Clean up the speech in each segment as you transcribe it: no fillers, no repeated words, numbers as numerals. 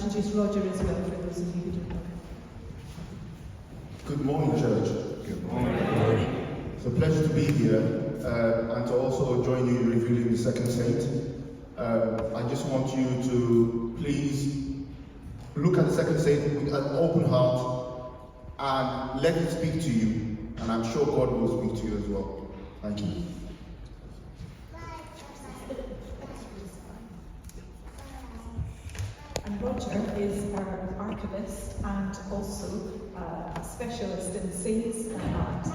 introduce Roger as well, for those of you who don't know. Good morning, church. Good morning. It's a pleasure to be here and to also join you in revealing the second saint. I just want you to please look at the second saint with an open heart and let it speak to you. And I'm sure God will speak to you as well. Thank you. And Roger is our archivist and also a specialist in scenes and art.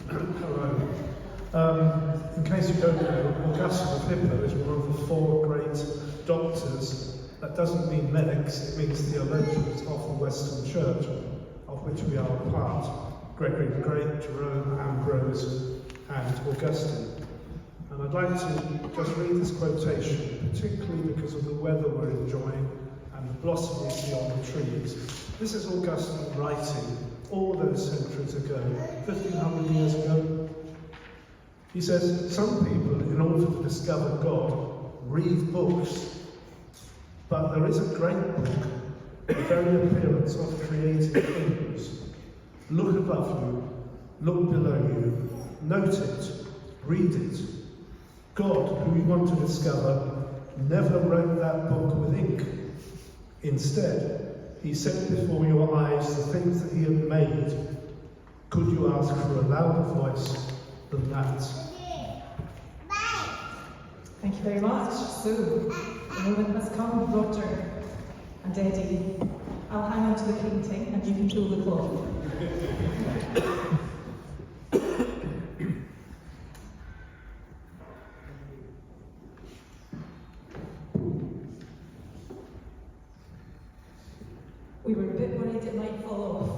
Hello. In case you don't know, Augustine of Hippo is one of the four great doctors. That doesn't mean medics, it means theologians of the Western Church, of which we are a part. Gregory the Great, Jerome, Ambrose, and Augustine. And I'd like to just read this quotation, particularly because of the weather we're enjoying and the blossom we see on the trees. This is Augustine writing all those centuries ago, 1500 years ago. He says, some people, in order to discover God, read books, but there is a great book, the very appearance of created things. Look above you, look below you, note it, read it. God, who you want to discover, never wrote that book with ink. Instead, he set before your eyes the things that he had made. Could you ask for a louder voice than that? Thank you very much. So, the moment has come, Roger and Eddie. I'll hang on to the painting and you control the cloth. We were a bit worried it might fall off.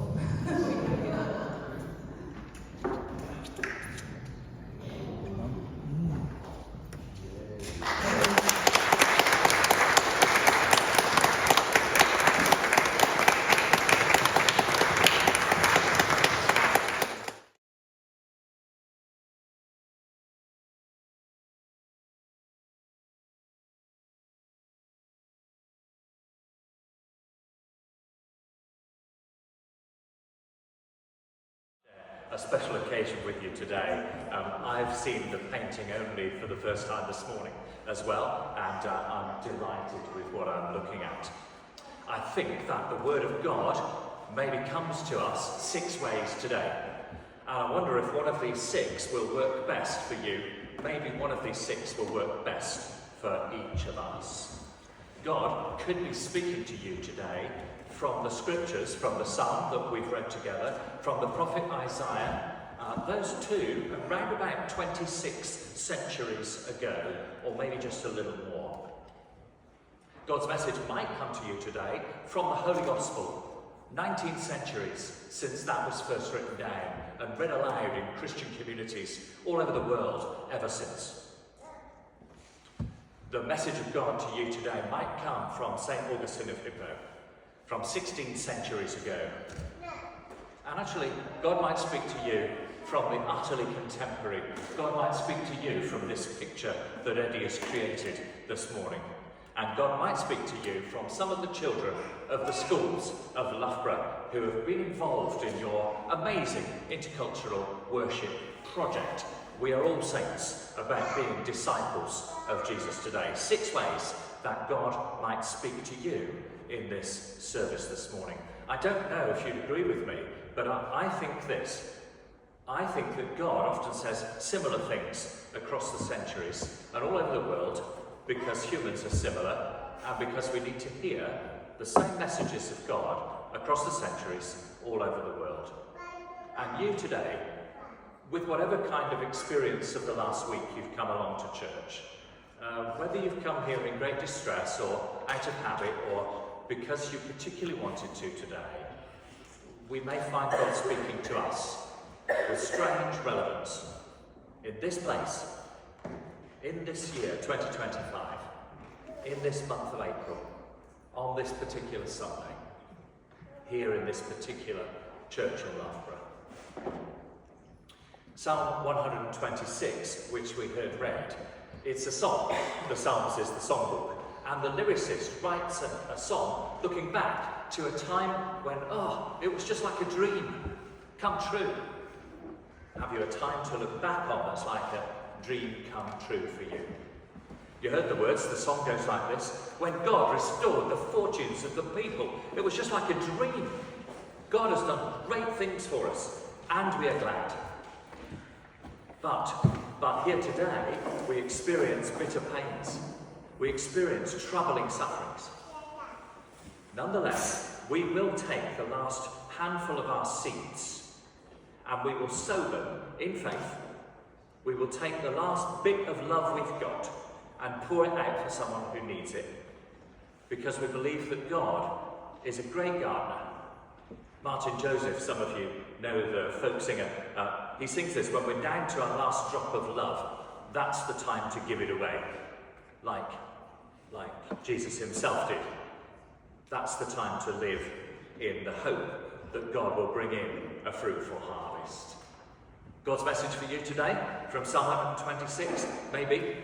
A special occasion with you today. I've seen the painting only for the first time this morning as well, and I'm delighted with what I'm looking at. I think that the Word of God maybe comes to us 6 ways today, and I wonder if one of these 6 will work best for you. Maybe one of these 6 will work best for each of us. God could be speaking to you today from the scriptures, from the psalm that we've read together, from the prophet Isaiah, those two around about 26 centuries ago, or maybe just a little more. God's message might come to you today from the Holy Gospel, 19 centuries since that was first written down and read aloud in Christian communities all over the world ever since. The message of God to you today might come from St. Augustine of Hippo, from 16 centuries ago. And actually, God might speak to you from the utterly contemporary. God might speak to you from this picture that Eddie has created this morning. And God might speak to you from some of the children of the schools of Loughborough who have been involved in your amazing intercultural worship project. We are all saints about being disciples of Jesus today. 6 ways that God might speak to you in this service this morning. I don't know if you'd agree with me, but I think this. I think that God often says similar things across the centuries and all over the world because humans are similar and because we need to hear the same messages of God across the centuries all over the world. And you today, with whatever kind of experience of the last week you've come along to church, whether you've come here in great distress or out of habit or because you particularly wanted to today, we may find God speaking to us with strange relevance in this place, in this year, 2025, in this month of April, on this particular Sunday, here in this particular church in Loughborough. Psalm 126, which we heard read, it's a song. The Psalms is the songbook and the lyricist writes a song looking back to a time when, it was just like a dream come true. Have you a time to look back on that's like a dream come true for you? You heard the words, the song goes like this: when God restored the fortunes of the people, it was just like a dream. God has done great things for us, and we are glad. But here today, we experience bitter pains. We experience troubling sufferings. Nonetheless, we will take the last handful of our seeds and we will sow them in faith. We will take the last bit of love we've got and pour it out for someone who needs it, because we believe that God is a great gardener. Martin Joseph, some of you know the folk singer, he sings this: when we're down to our last drop of love, that's the time to give it away, like Jesus himself did. That's the time to live in the hope that God will bring in a fruitful harvest. God's message for you today from Psalm 126, maybe.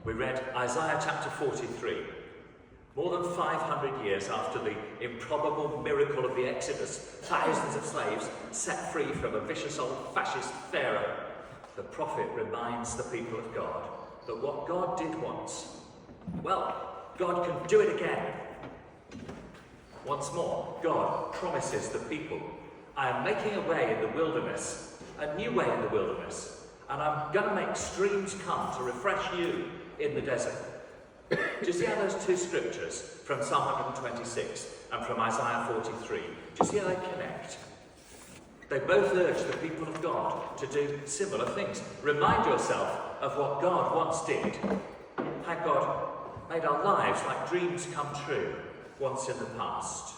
We read Isaiah chapter 43. More than 500 years after the improbable miracle of the Exodus, thousands of slaves set free from a vicious old fascist Pharaoh, the prophet reminds the people of God that what God did once, well, God can do it again. Once more, God promises the people, I am making a way in the wilderness, a new way in the wilderness, and I'm going to make streams come to refresh you in the desert. Do you see how those two scriptures from Psalm 126 and from Isaiah 43, do you see how they connect? They both urge the people of God to do similar things. Remind yourself of what God once did, how God made our lives like dreams come true once in the past,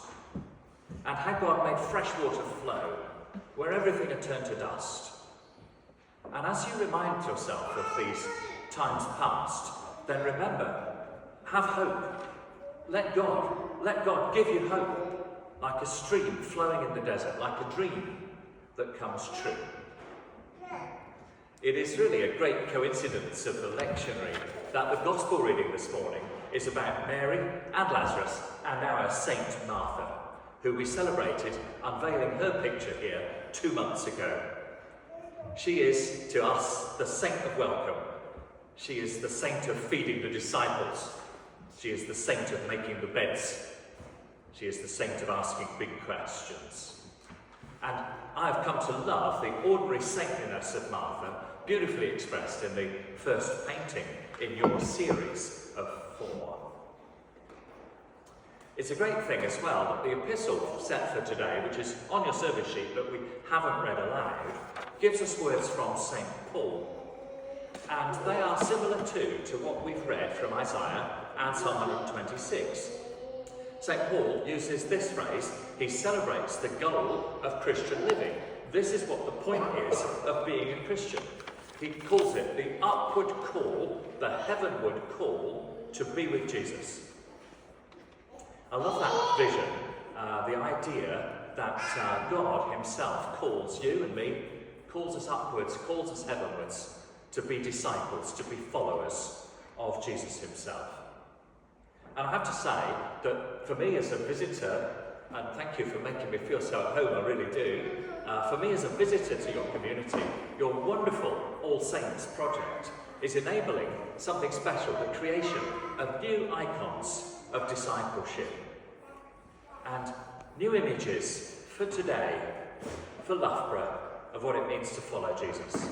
and how God made fresh water flow where everything had turned to dust. And as you remind yourself of these times past, then remember, have hope. Let God give you hope, like a stream flowing in the desert, like a dream that comes true. It is really a great coincidence of the lectionary that the gospel reading this morning is about Mary and Lazarus and our Saint Martha, who we celebrated unveiling her picture here 2 months ago. She is, to us, the saint of welcome. She is the saint of feeding the disciples. She is the saint of making the beds. She is the saint of asking big questions. And I have come to love the ordinary saintliness of Martha, beautifully expressed in the first painting in your series of 4. It's a great thing as well that the epistle set for today, which is on your service sheet but we haven't read aloud, gives us words from St. Paul. And they are similar too to what we've read from Isaiah and Psalm 126. St. Paul uses this phrase. He celebrates the goal of Christian living. This is what the point is of being a Christian. He calls it the upward call, the heavenward call to be with Jesus. I love that vision, the idea that God himself calls you and me, calls us upwards, calls us heavenwards, to be disciples, to be followers of Jesus himself. And I have to say that for me as a visitor, and thank you for making me feel so at home, I really do, for me as a visitor to your community, your wonderful All Saints project is enabling something special, the creation of new icons of discipleship and new images for today, for Loughborough, of what it means to follow Jesus.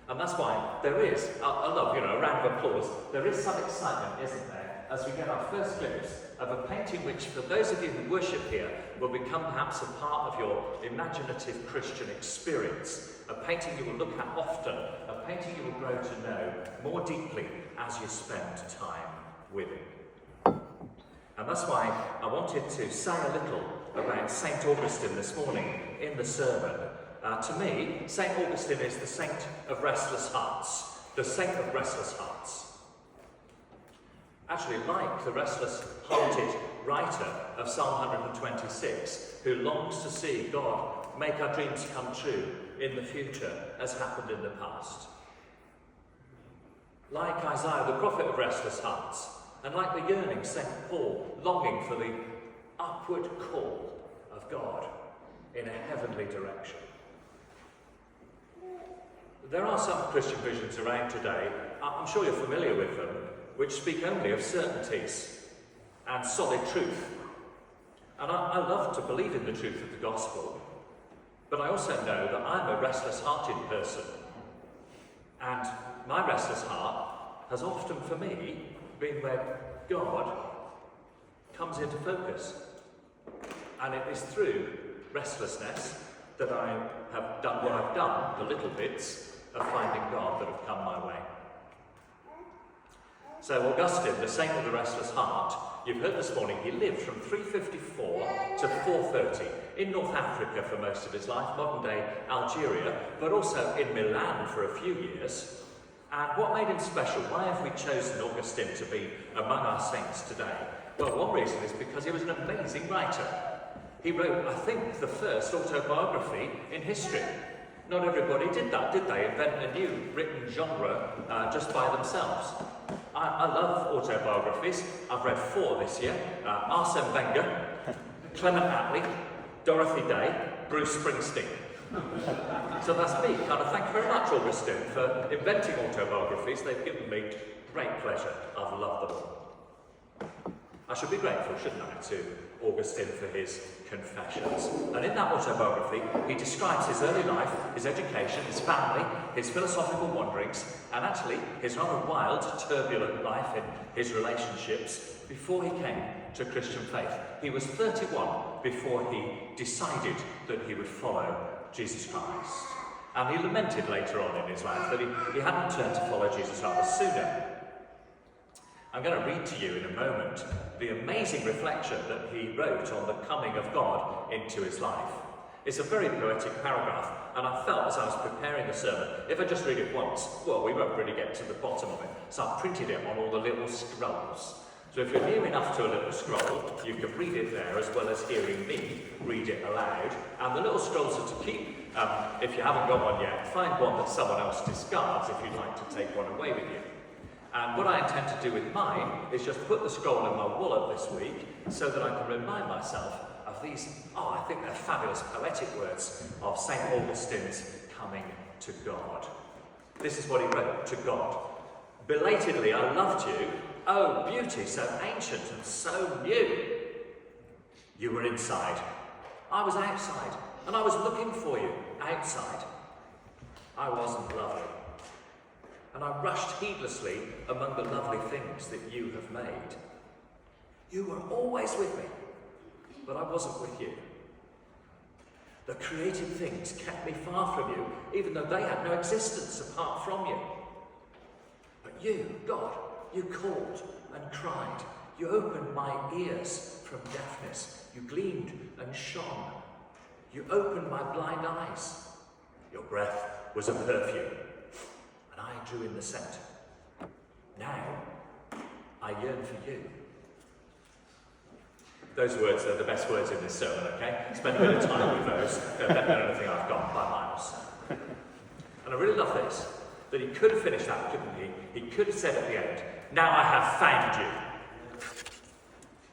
And that's why there is, I love, a round of applause, there is some excitement, isn't there, as we get our first glimpse of a painting which, for those of you who worship here, will become perhaps a part of your imaginative Christian experience, a painting you will look at often, a painting you will grow to know more deeply as you spend time with it. And that's why I wanted to say a little about St. Augustine this morning in the sermon. To me, St. Augustine is the saint of restless hearts, the saint of restless hearts. Actually, like the restless-hearted writer of Psalm 126, who longs to see God make our dreams come true in the future as happened in the past. like Isaiah the prophet of restless hearts, and like the yearning St. Paul, longing for the upward call of God in a heavenly direction. There are some Christian visions around today, I'm sure you're familiar with them, which speak only of certainties and solid truth. And I love to believe in the truth of the gospel, but I also know that I'm a restless-hearted person. And my restless heart has often, for me, been where God comes into focus. And it is through restlessness that I have done what I've done, the little bits of finding God that have come my way. So Augustine, the saint of the restless heart, you've heard this morning, he lived from 354 to 430 in North Africa for most of his life, modern-day Algeria, but also in Milan for a few years. And what made him special? Why have we chosen Augustine to be among our saints today? Well, one reason is because he was an amazing writer. He wrote, I think, the first autobiography in history. Not everybody did that, did they? Invent a new written genre just by themselves. I love autobiographies. I've read 4 this year. Arsene Wenger, Clement Attlee, Dorothy Day, Bruce Springsteen. So that's me. Kind of thank you very much, Augustine, for inventing autobiographies. They've given me great pleasure. I've loved them all. I should be grateful, shouldn't I, to Augustine for his Confessions. And in that autobiography, he describes his early life, his education, his family, his philosophical wanderings, and actually his rather wild, turbulent life in his relationships before he came to Christian faith. He was 31 before he decided that he would follow Jesus Christ. And he lamented later on in his life that he hadn't turned to follow Jesus rather sooner. I'm going to read to you in a moment the amazing reflection that he wrote on the coming of God into his life. It's a very poetic paragraph, and I felt as I was preparing the sermon, if I just read it once, well, we won't really get to the bottom of it. So I've printed it on all the little scrolls. So if you're near enough to a little scroll, you can read it there as well as hearing me read it aloud. And the little scrolls are to keep, if you haven't got one yet, find one that someone else discards if you'd like to take one away with you. And what I intend to do with mine is just put the scroll in my wallet this week so that I can remind myself of these, I think they're fabulous poetic words of St. Augustine's coming to God. This is what he wrote to God. Belatedly, I loved you. Oh, beauty so ancient and so new. You were inside. I was outside, and I was looking for you outside. I wasn't lovely. And I rushed heedlessly among the lovely things that you have made. You were always with me, but I wasn't with you. The created things kept me far from you, even though they had no existence apart from you. But you, God, you called and cried. You opened my ears from deafness. You gleamed and shone. You opened my blind eyes. Your breath was a perfume. I drew in the scent. Now, I yearn for you. Those words are the best words in this sermon, okay? Spend a bit of time with those. They're better than anything I've got by miles. And I really love this, that he could have finished that, couldn't he? He could have said at the end, now I have found you.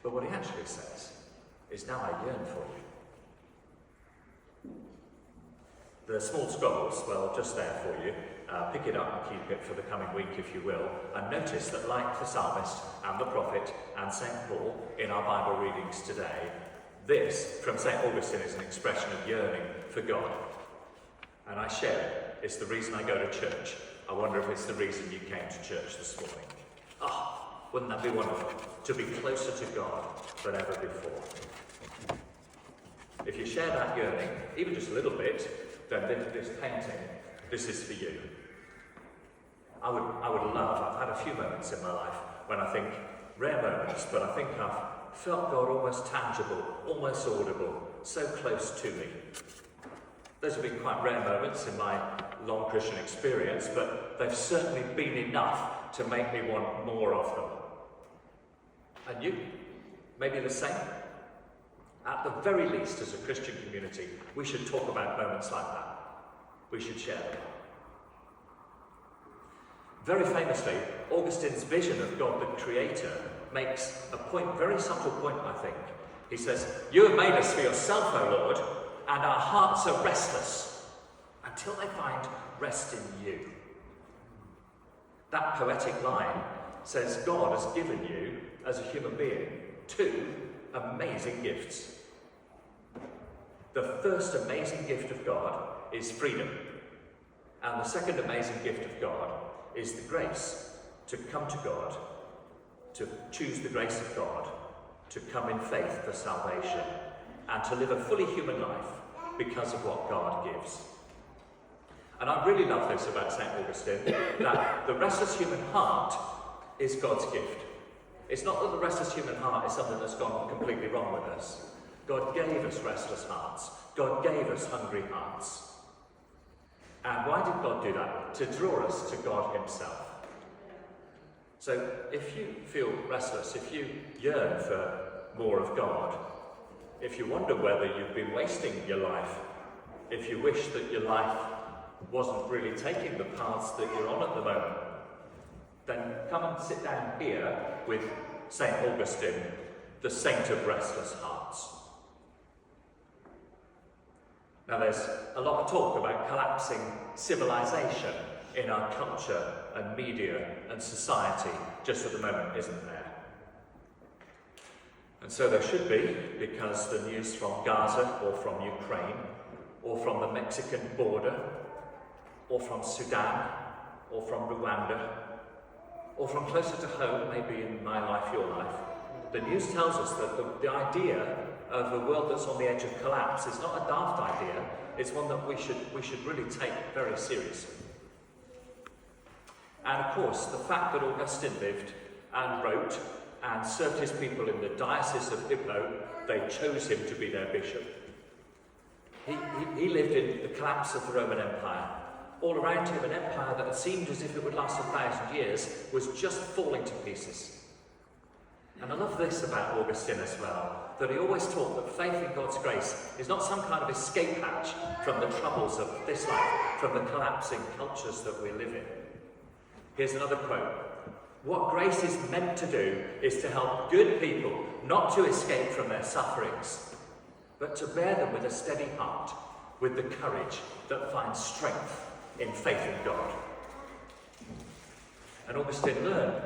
But what he actually says is, now I yearn for you. The small scrolls, well, just there for you. Pick it up and keep it for the coming week, if you will. And notice that, like the psalmist and the prophet and St. Paul in our Bible readings today, this, from St. Augustine, is an expression of yearning for God. And I share it. It's the reason I go to church. I wonder if it's the reason you came to church this morning. Wouldn't that be wonderful? To be closer to God than ever before. If you share that yearning, even just a little bit, then this painting, this is for you. I would love, I've had a few moments in my life when I think, rare moments, but I think I've felt God almost tangible, almost audible, so close to me. Those have been quite rare moments in my long Christian experience, but they've certainly been enough to make me want more of them. And you, maybe the same. At the very least, as a Christian community, we should talk about moments like that. We should share them. Very famously, Augustine's vision of God the Creator makes a point, very subtle point, I think. He says, "You have made us for yourself, O Lord, and our hearts are restless until they find rest in you." That poetic line says God has given you, as a human being, two amazing gifts. The first amazing gift of God is freedom. And the second amazing gift of God is the grace to come to God, to choose the grace of God, to come in faith for salvation, and to live a fully human life because of what God gives. And I really love this about St. Augustine, that the restless human heart is God's gift. It's not that the restless human heart is something that's gone completely wrong with us. God gave us restless hearts. God gave us hungry hearts. And why did God do that? To draw us to God himself. So if you feel restless, if you yearn for more of God, if you wonder whether you've been wasting your life, if you wish that your life wasn't really taking the paths that you're on at the moment, then come and sit down here with St. Augustine, the saint of restless hearts. Now there's a lot of talk about collapsing civilization in our culture and media and society just at the moment, isn't there? And so there should be, because the news from Gaza or from Ukraine or from the Mexican border or from Sudan or from Rwanda or from closer to home, maybe in my life, your life, the news tells us that the idea of a world that's on the edge of collapse is not a daft idea, it's one that we should really take very seriously. And of course, the fact that Augustine lived and wrote and served his people in the diocese of Loughborough, they chose him to be their bishop. He lived in the collapse of the Roman Empire. All around him, an empire that seemed as if it would last 1,000 years was just falling to pieces. And I love this about Augustine as well, that he always taught that faith in God's grace is not some kind of escape hatch from the troubles of this life, from the collapsing cultures that we live in. Here's another quote. "What grace is meant to do is to help good people not to escape from their sufferings, but to bear them with a steady heart, with the courage that finds strength in faith in God." And Augustine learned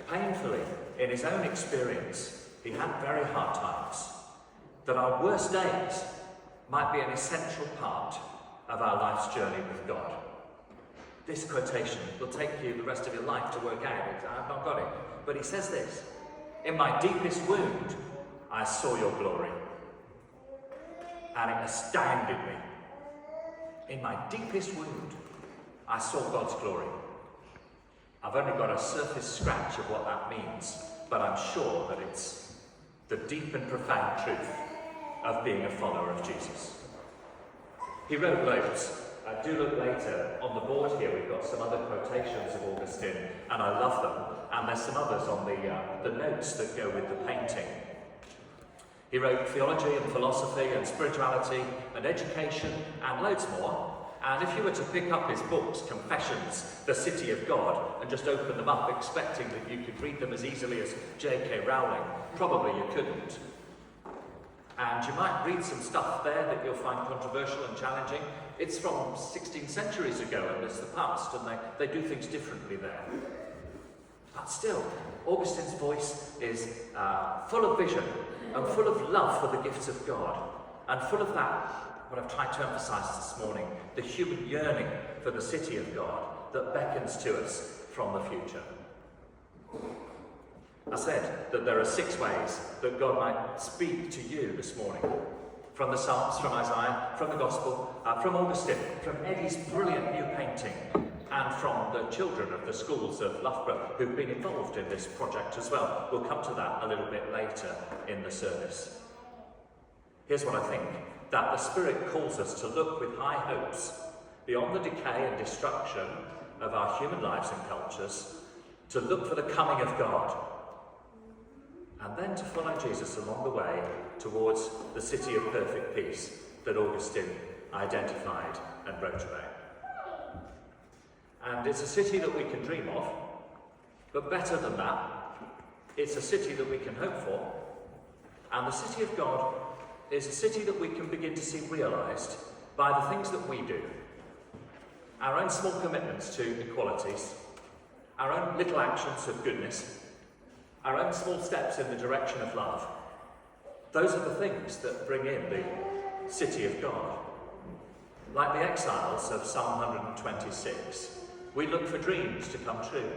painfully in his own experience, he had very hard times, that our worst days might be an essential part of our life's journey with God. This quotation will take you the rest of your life to work out. I've not got it. But he says this, "In my deepest wound, I saw your glory, and it astounded me. In my deepest wound, I saw God's glory." I've only got a surface scratch of what that means, but I'm sure that it's the deep and profound truth of being a follower of Jesus. He wrote loads. Do look later on the board here. We've got some other quotations of Augustine, and I love them. And there's some others on the notes that go with the painting. He wrote theology and philosophy and spirituality and education and loads more. And if you were to pick up his books, Confessions, The City of God, and just open them up expecting that you could read them as easily as J.K. Rowling, probably you couldn't. And you might read some stuff there that you'll find controversial and challenging. It's from 16 centuries ago and it's the past, and they do things differently there. But still, Augustine's voice is full of vision and full of love for the gifts of God, and full of that, what I've tried to emphasize this morning, the human yearning for the city of God that beckons to us from the future. I said that there are 6 ways that God might speak to you this morning. From the Psalms, from Isaiah, from the Gospel, from Augustine, from Eddy's brilliant new painting, and from the children of the schools of Loughborough who've been involved in this project as well. We'll come to that a little bit later in the service. Here's what I think, that the Spirit calls us to look with high hopes beyond the decay and destruction of our human lives and cultures, to look for the coming of God, and then to follow Jesus along the way towards the city of perfect peace that Augustine identified and wrote about. And it's a city that we can dream of, but better than that, it's a city that we can hope for. And the city of God is a city that we can begin to see realised by the things that we do. Our own small commitments to equalities, our own little actions of goodness, our own small steps in the direction of love. Those are the things that bring in the city of God. Like the exiles of Psalm 126, we look for dreams to come true.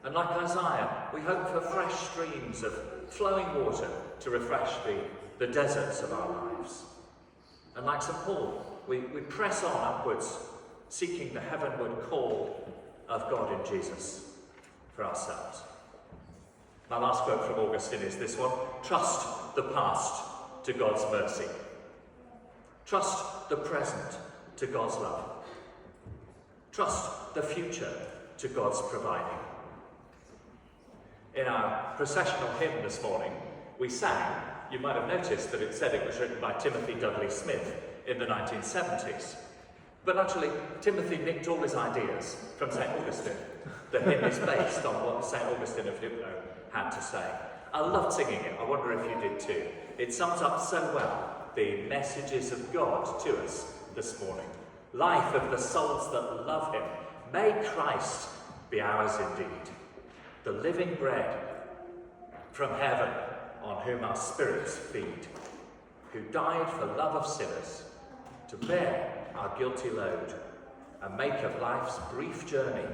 And like Isaiah, we hope for fresh streams of flowing water to refresh the deserts of our lives. And like St. Paul, we press on upwards, seeking the heavenward call of God in Jesus for ourselves. My last quote from Augustine is this one: trust the past to God's mercy. Trust the present to God's love. Trust the future to God's providing. In our processional hymn this morning, we sang, you might have noticed that it said it was written by Timothy Dudley Smith in the 1970s. But actually, Timothy nicked all his ideas from St. Augustine. The hymn is based on what St. Augustine of Hippo had to say. I loved singing it. I wonder if you did too. It sums up so well the messages of God to us this morning. Life of the souls that love him. May Christ be ours indeed. The living bread from heaven on whom our spirits feed, who died for love of sinners, to bear our guilty load, and make of life's brief journey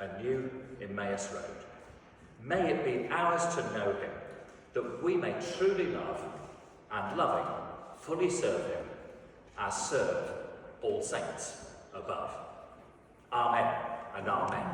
a new Emmaus road. May it be ours to know him, that we may truly love, and loving, fully serve him, as serve all saints above. Amen and amen.